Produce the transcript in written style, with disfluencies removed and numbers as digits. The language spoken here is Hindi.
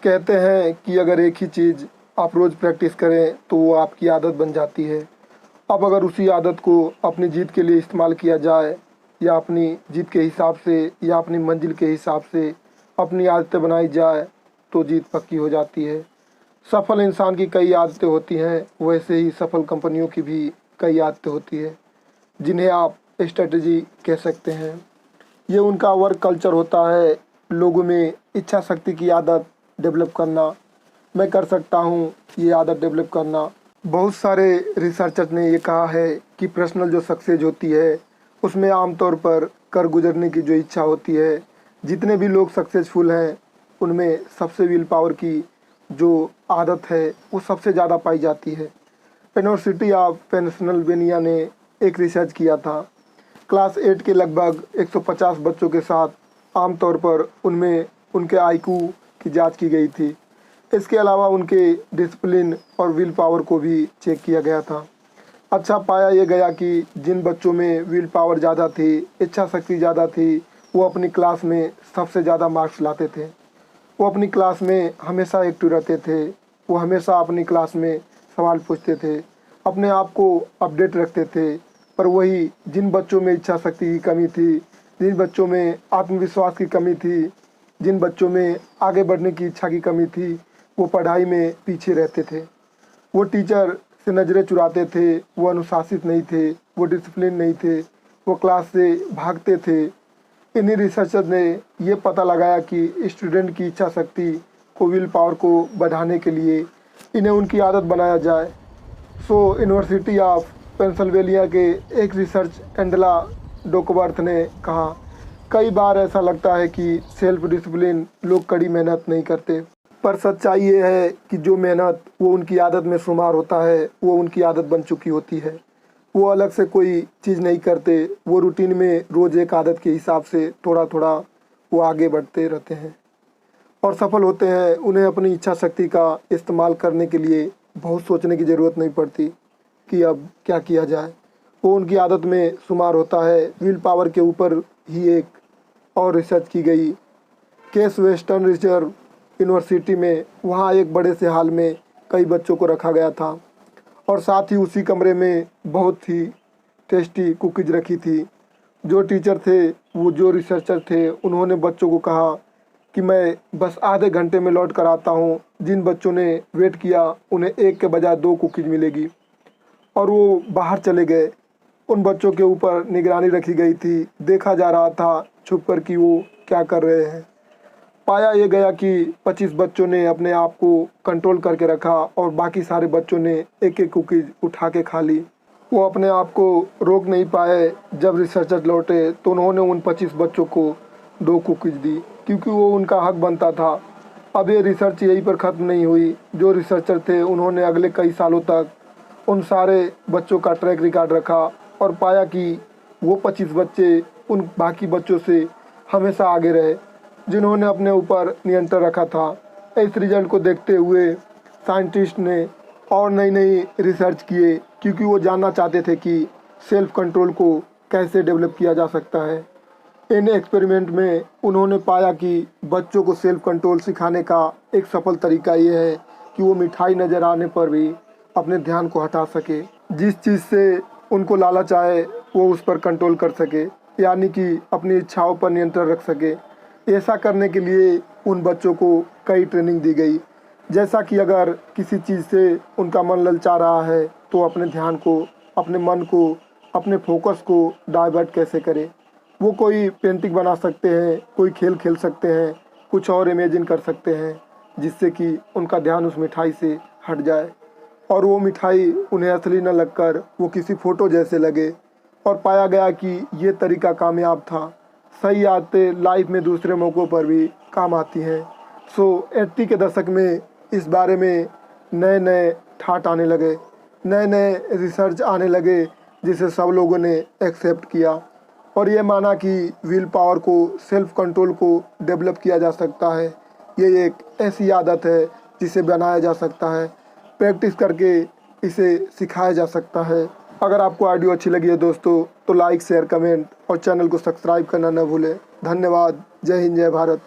कहते हैं कि अगर एक ही चीज़ आप रोज़ प्रैक्टिस करें तो वो आपकी आदत बन जाती है। अब अगर उसी आदत को अपनी जीत के लिए इस्तेमाल किया जाए या अपनी जीत के हिसाब से या अपनी मंजिल के हिसाब से अपनी आदतें बनाई जाए तो जीत पक्की हो जाती है। सफल इंसान की कई आदतें होती हैं, वैसे ही सफल कंपनियों की भी कई आदतें होती है जिन्हें आप स्ट्रेटजी कह सकते हैं। ये उनका वर्क कल्चर होता है, लोगों में इच्छा शक्ति की आदत डेवलप करना। मैं कर सकता हूँ ये आदत डेवलप करना। बहुत सारे रिसर्चर्स ने ये कहा है कि पर्सनल जो सक्सेस होती है उसमें आमतौर पर कर गुजरने की जो इच्छा होती है, जितने भी लोग सक्सेसफुल हैं उनमें सबसे विल पावर की जो आदत है वो सबसे ज़्यादा पाई जाती है। यूनिवर्सिटी ऑफ पेंसिल्वेनिया ने एक रिसर्च किया था। क्लास 8 के लगभग 150 बच्चों के साथ आमतौर पर उनमें उनके आईक्यू की जांच की गई थी। इसके अलावा उनके डिसिप्लिन और विल पावर को भी चेक किया गया था। अच्छा पाया यह गया कि जिन बच्चों में विल पावर ज़्यादा थी, इच्छा शक्ति ज़्यादा थी, वो अपनी क्लास में सबसे ज़्यादा मार्क्स लाते थे। वो अपनी क्लास में हमेशा एक्टिव रहते थे। वो हमेशा अपनी क्लास में सवाल पूछते थे, अपने आप को अपडेट रखते थे। पर वही जिन बच्चों में इच्छा शक्ति की कमी थी, जिन बच्चों में आत्मविश्वास की कमी थी, जिन बच्चों में आगे बढ़ने की इच्छा की कमी थी, वो पढ़ाई में पीछे रहते थे। वो टीचर से नज़रें चुराते थे, वो अनुशासित नहीं थे, वो डिसिप्लिन नहीं थे, वो क्लास से भागते थे। इन्हीं रिसर्चर ने ये पता लगाया कि स्टूडेंट की इच्छा शक्ति को, विल पावर को बढ़ाने के लिए इन्हें उनकी आदत बनाया जाए। यूनिवर्सिटी ऑफ पेंसिल्वेनिया के एक रिसर्च एंडला डोकवर्थ ने कहा, कई बार ऐसा लगता है कि सेल्फ डिसिप्लिन लोग कड़ी मेहनत नहीं करते, पर सच्चाई ये है कि जो मेहनत वो उनकी आदत में शुमार होता है वो उनकी आदत बन चुकी होती है। वो अलग से कोई चीज़ नहीं करते, वो रूटीन में रोज़ एक आदत के हिसाब से थोड़ा थोड़ा वो आगे बढ़ते रहते हैं और सफल होते हैं। उन्हें अपनी इच्छा शक्ति का इस्तेमाल करने के लिए बहुत सोचने की ज़रूरत नहीं पड़ती कि अब क्या किया जाए, वो उनकी आदत में शुमार होता है। विल पावर के ऊपर ही एक और रिसर्च की गई केस वेस्टर्न रिजर्व यूनिवर्सिटी में। वहाँ एक बड़े से हॉल में कई बच्चों को रखा गया था और साथ ही उसी कमरे में बहुत ही टेस्टी कुकीज़ रखी थी। जो टीचर थे, वो जो रिसर्चर थे, उन्होंने बच्चों को कहा कि मैं बस आधे घंटे में लौट कर आता हूँ। जिन बच्चों ने वेट किया उन्हें एक के बजाय 2 कुकीज़ मिलेगी। और वो बाहर चले गए। उन बच्चों के ऊपर निगरानी रखी गई थी, देखा जा रहा था छुप कर कि वो क्या कर रहे हैं। पाया ये गया कि 25 बच्चों ने अपने आप को कंट्रोल करके रखा और बाकी सारे बच्चों ने एक एक कुकीज़ उठा के खा ली। वो अपने आप को रोक नहीं पाए। जब रिसर्चर लौटे तो उन्होंने उन 25 बच्चों को 2 कुकीज़ दी, क्योंकि वो उनका हक बनता था। अब ये रिसर्च यहीं पर ख़त्म नहीं हुई। जो रिसर्चर थे उन्होंने अगले कई सालों तक उन सारे बच्चों का ट्रैक रिकॉर्ड रखा और पाया कि वो 25 बच्चे उन बाकी बच्चों से हमेशा आगे रहे, जिन्होंने अपने ऊपर नियंत्रण रखा था। इस रिजल्ट को देखते हुए साइंटिस्ट ने और नई नई रिसर्च किए, क्योंकि वो जानना चाहते थे कि सेल्फ कंट्रोल को कैसे डेवलप किया जा सकता है। इन एक्सपेरिमेंट में उन्होंने पाया कि बच्चों को सेल्फ कंट्रोल सिखाने का एक सफल तरीका ये है कि वो मिठाई नज़र आने पर भी अपने ध्यान को हटा सके। जिस चीज़ से उनको लालच आए वो उस पर कंट्रोल कर सके, यानी कि अपनी इच्छाओं पर नियंत्रण रख सके। ऐसा करने के लिए उन बच्चों को कई ट्रेनिंग दी गई, जैसा कि अगर किसी चीज़ से उनका मन ललचा रहा है तो अपने ध्यान को, अपने मन को, अपने फोकस को डाइवर्ट कैसे करें। वो कोई पेंटिंग बना सकते हैं, कोई खेल खेल सकते हैं, कुछ और इमेजिन कर सकते हैं, जिससे कि उनका ध्यान उस मिठाई से हट जाए और वो मिठाई उन्हें असली न लगकर वो किसी फ़ोटो जैसे लगे। और पाया गया कि ये तरीका कामयाब था। सही आदतें लाइफ में दूसरे मौक़ों पर भी काम आती हैं। 80 के दशक में इस बारे में नए नए ठाट आने लगे, नए नए रिसर्च आने लगे, जिसे सब लोगों ने एक्सेप्ट किया और ये माना कि विल पावर को, सेल्फ कंट्रोल को डेवलप किया जा सकता है। ये एक ऐसी आदत है जिसे बनाया जा सकता है, प्रैक्टिस करके इसे सिखाया जा सकता है। अगर आपको ऑडियो अच्छी लगी है दोस्तों तो लाइक, शेयर, कमेंट और चैनल को सब्सक्राइब करना न भूलें। धन्यवाद। जय हिंद, जय भारत।